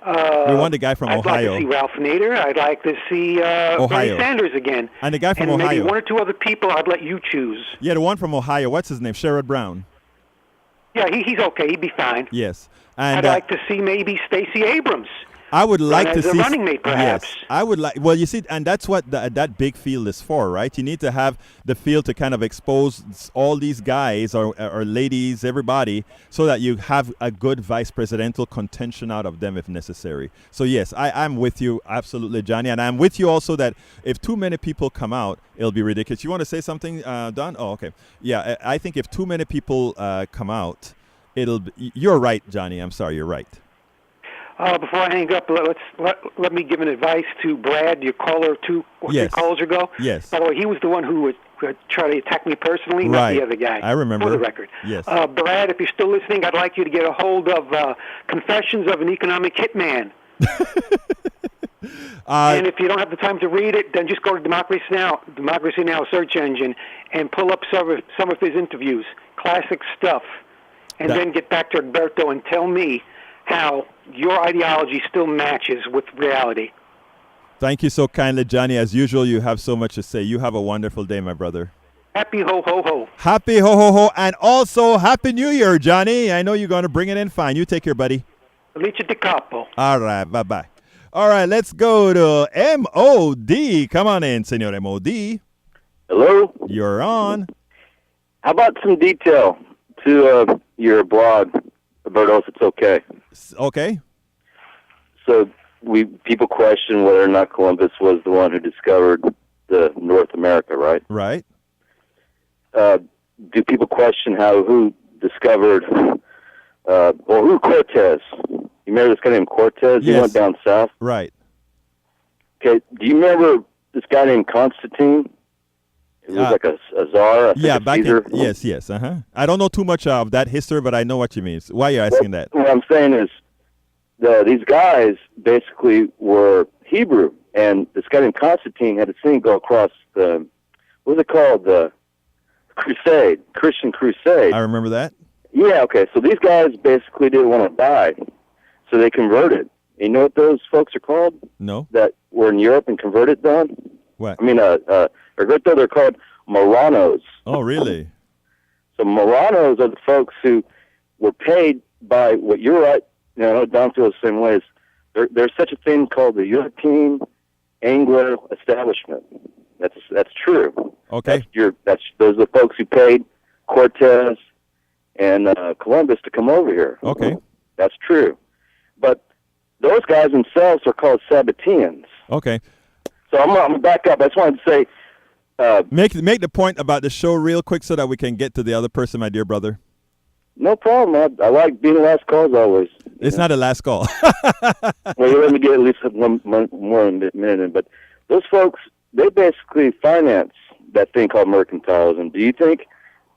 We want the guy from Ohio. I'd like to see Ralph Nader. I'd like to see Bernie Sanders again. And the guy from and Ohio. Maybe 1 or 2 other people I'd let you choose. Yeah, the one from Ohio. What's his name? Sherrod Brown. Yeah, he's okay. He'd be fine. Yes. And I'd like to see maybe Stacey Abrams. I would like to as see a running mate, perhaps. Yes, I would like. Well, you see, and that's what that big field is for, right? You need to have the field to kind of expose all these guys or ladies, everybody, so that you have a good vice presidential contention out of them if necessary. So yes, I'm with you absolutely, Johnny, and I'm with you also that if too many people come out, it'll be ridiculous. You want to say something, Don? Oh, okay. Yeah, I think if too many people come out, you're right, Johnny. I'm sorry, you're right. Before I hang up, let me give an advice to Brad, your caller, 2 or 3 callers ago. Yes. By the way, he was the one who would try to attack me personally, not the other guy. I remember. For the record. Yes. Brad, if you're still listening, I'd like you to get a hold of Confessions of an Economic Hitman. And if you don't have the time to read it, then just go to Democracy Now! Search engine, and pull up some of his interviews. Classic stuff. And then get back to Egberto and tell me how your ideology still matches with reality. Thank you so kindly, Johnny. As usual, you have so much to say. You have a wonderful day, my brother. Happy ho ho ho. Happy ho ho ho, and also Happy New Year, Johnny. I know you're going to bring it in fine. You take care, buddy. Felice di capo. All right, bye-bye. All right, let's go to M.O.D. Come on in, Senor M.O.D. Hello? You're on. How about some detail to your blog, Roberto, if it's okay? Okay. So people question whether or not Columbus was the one who discovered the North America, right? Right. Do people question who discovered, who Cortez? You remember this guy named Cortez? Yes. He went down south? Right. Okay, do you remember this guy named Constantine? He was like a czar, back Caesar. Yes, I don't know too much of that history, but I know what you mean. Why are you asking that? What I'm saying is, these guys basically were Hebrew, and this guy named Constantine had a thing go across the, what was it called? The Crusade, Christian Crusade. I remember that. Yeah, okay. So these guys basically didn't want to die, so they converted. You know what those folks are called? No. That were in Europe and converted, Don? What? I mean, they're called Moranos. Oh, really? So Moranos are the folks who were paid by what you're right. Don feels the same way. There's such a thing called the European Anglo establishment. That's true. Okay. Those are the folks who paid Cortez and Columbus to come over here. Okay. That's true. But those guys themselves are called Sabbateans. Okay. So I'm gonna back up. I just wanted to say, make the point about the show real quick so that we can get to the other person, my dear brother. No problem. I like being the last call as always. It's not a last call. Well, you let me get at least one more minute in. But those folks, they basically finance that thing called mercantilism. Do you think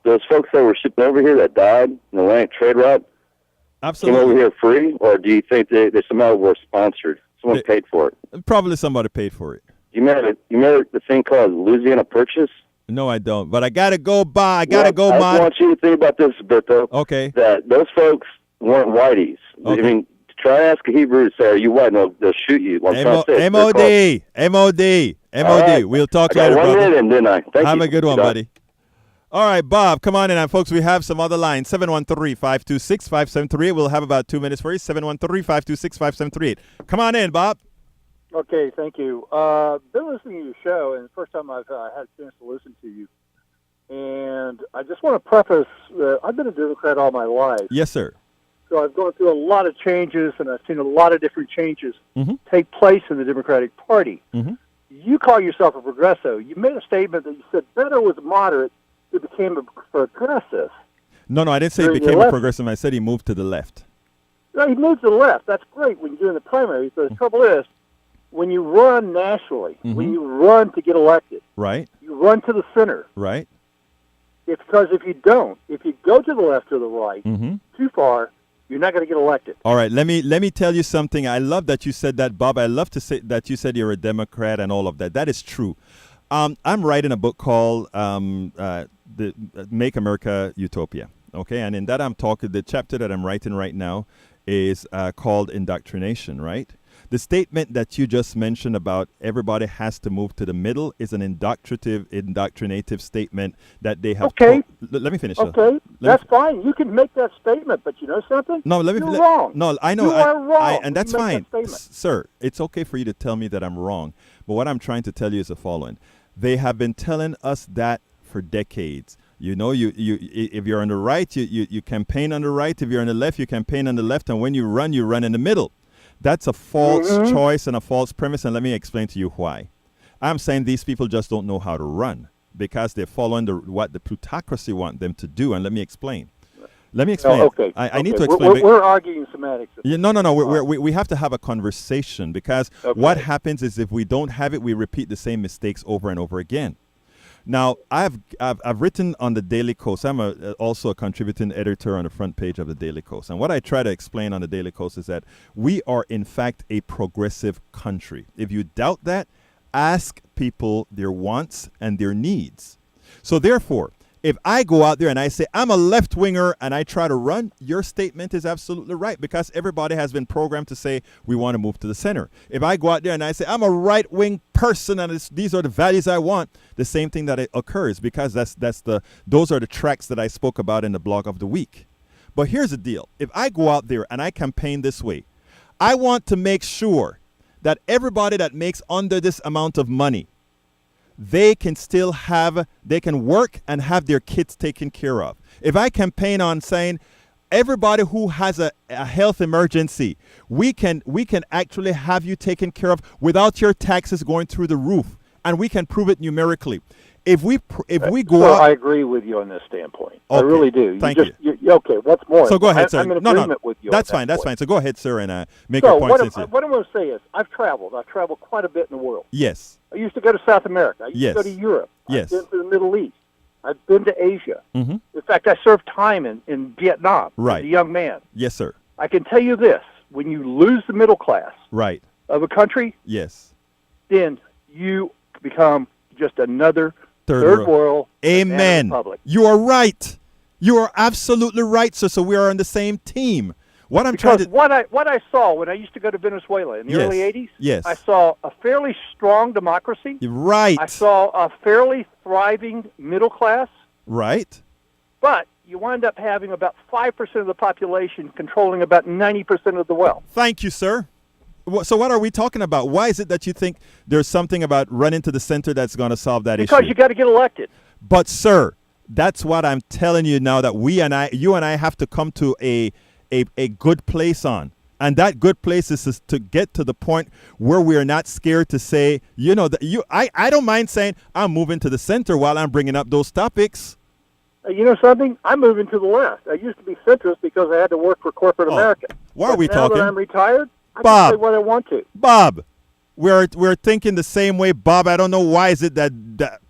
those folks that were shipping over here that died in the Atlantic trade route Absolutely. came over here free, or do you think they somehow were sponsored? Someone paid for it? Probably somebody paid for it. You remember the thing called Louisiana Purchase? No, I don't. But I gotta go by. I want you to think about this, Berto. Okay. That those folks weren't whiteys. Okay. I mean, try to ask a Hebrew to say, "Are you white?" No, they'll shoot you. MOD. Right. We'll talk I got later, one brother. minute, didn't I? Thank you. Have a good one, buddy. All right, Bob, come on in. And folks, we have some other lines. 713-526-5738. We'll have about 2 minutes for you. 713-526-5738. Come on in, Bob. Okay, thank you. Been listening to your show, and the first time I've had a chance to listen to you. And I just want to preface that I've been a Democrat all my life. Yes, sir. So I've gone through a lot of changes, and I've seen a lot of different changes take place in the Democratic Party. You call yourself a progressive. You made a statement that you said Beto was moderate, who became a progressive. No, I didn't say he became a progressive. I said he moved to the left. No, he moved to the left. That's great when you're doing the primaries. But the trouble is, when you run nationally, when you run to get elected, right, you run to the center. Right. It's because if you don't, if you go to the left or the right too far, you're not going to get elected. All right, let me tell you something. I love that you said that, Bob. I love to say that you said you're a Democrat and all of that. That is true. I'm writing a book called the Make America Utopia. Okay, and in that the chapter that I'm writing right now is called Indoctrination, right? The statement that you just mentioned about everybody has to move to the middle is an indoctrinative statement that they have. Okay. Let me finish. Okay, that's fine. You can make that statement, but you know something? No, you're wrong. No, I know. You are wrong. And that's fine. Sir, it's okay for you to tell me that I'm wrong. But what I'm trying to tell you is the following. They have been telling us that for decades. You know, you if you're on the right, you campaign on the right. If you're on the left, you campaign on the left. And when you run in the middle. That's a false choice and a false premise, and let me explain to you why. I'm saying these people just don't know how to run because they're following what the plutocracy want them to do, and let me explain. Okay. I need to explain. We're arguing semantics. No. We have to have a conversation because what happens is if we don't have it, we repeat the same mistakes over and over again. Now, I've written on the Daily Kos. I'm also a contributing editor on the front page of the Daily Kos. And what I try to explain on the Daily Kos is that we are, in fact, a progressive country. If you doubt that, ask people their wants and their needs. So, therefore, if I go out there and I say I'm a left winger and I try to run, your statement is absolutely right, because everybody has been programmed to say we want to move to the center. If I go out there and I say I'm a right wing person and these are the values I want, the same thing that occurs, because those are the tracks that I spoke about in the blog of the week. But here's the deal. If I go out there and I campaign this way, I want to make sure that everybody that makes under this amount of money, they can work and have their kids taken care of. If I campaign on saying everybody who has a health emergency, we can actually have you taken care of without your taxes going through the roof, and we can prove it numerically. If we go out, I agree with you on this standpoint. Okay. I really do. Thank you. Okay, what's more? So go ahead, sir. I'm in agreement with you. That's fine. That's fine. So go ahead, sir, and make your point. What I'm going to say is, I've traveled quite a bit in the world. Yes. I used to go to South America. I used to go to Europe. Yes. I've been to the Middle East. I've been to Asia. Mm-hmm. In fact, I served time in Vietnam right. as a young man. Yes, sir. I can tell you this: when you lose the middle class right. of a country, yes, then you become just another third world. Amen. Republic. You are right. You are absolutely right, sir. So we are on the same team. What I saw when I used to go to Venezuela in the early 80s, yes. I saw a fairly strong democracy. Right. I saw a fairly thriving middle class. Right. But you wind up having about 5% of the population controlling about 90% of the wealth. Thank you, sir. So what are we talking about? Why is it that you think there's something about running to the center that's going to solve that issue? Because you got to get elected. But, sir, that's what I'm telling you now, that you and I have to come to a good place on. And that good place is to get to the point where we are not scared to say, I don't mind saying I'm moving to the center while I'm bringing up those topics. You know something? I'm moving to the left. I used to be centrist because I had to work for corporate America. Why are we talking? Now that I'm retired, I Bob, can say what I want to. Bob, we're thinking the same way, Bob. I don't know why is it that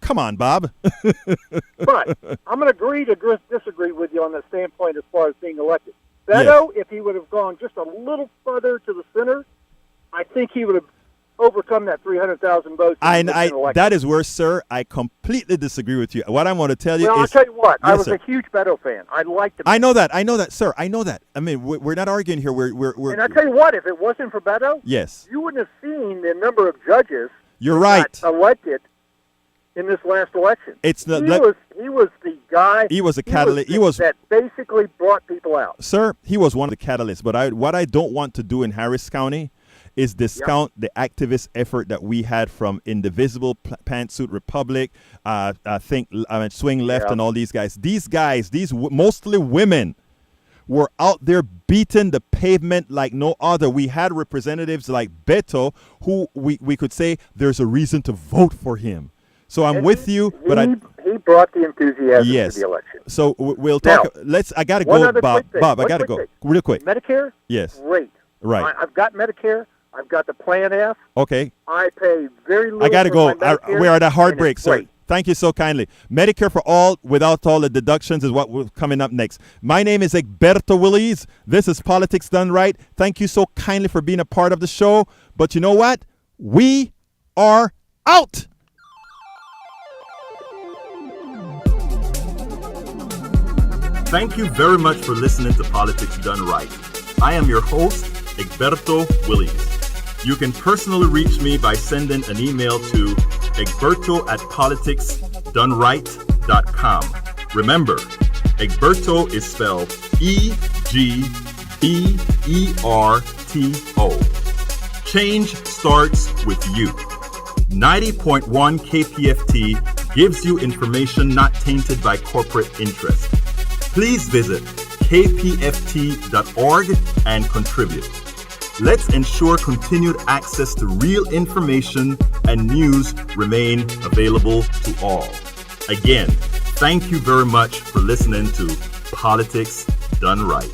come on, Bob. But I'm going to agree to disagree with you on that standpoint as far as being elected. Beto, if he would have gone just a little further to the center, I think he would have overcome that 300,000 votes. That is where, sir, I completely disagree with you. What I'm going to tell you is... I'll tell you what. Yes, I was sir. a huge Beto fan. I liked him. I know that, sir. I know that. I mean, we're not arguing here. We're and I tell you what, if it wasn't for Beto, yes, you wouldn't have seen the number of judges you're right. got elected in this last election. He was the guy. He was a catalyst. That basically brought people out. Sir, he was one of the catalysts. But what I don't want to do in Harris County is discount the activist effort that we had from Indivisible, Pantsuit Republic, Swing Left, and all these guys. These mostly women, were out there beating the pavement like no other. We had representatives like Beto, who we could say there's a reason to vote for him. So I'm with you, but he brought the enthusiasm to the election. So we'll talk. Now, I got to go, Bob. Bob, I got to go real quick. Medicare? Yes. Great. Right. I've got Medicare. I've got the Plan F. Okay. I pay very little. I got to go. We're at a hard break, sir. Great. Thank you so kindly. Medicare for all without all the deductions is what we're coming up next. My name is Egberto Willies. This is Politics Done Right. Thank you so kindly for being a part of the show. But you know what? We are out. Thank you very much for listening to Politics Done Right. I am your host, Egberto Willies. You can personally reach me by sending an email to egberto@politicsdoneright.com. Remember, Egberto is spelled E-G-B-E-R-T-O. Change starts with you. 90.1 KPFT gives you information not tainted by corporate interest. Please visit kpft.org and contribute. Let's ensure continued access to real information and news remain available to all. Again, thank you very much for listening to Politics Done Right.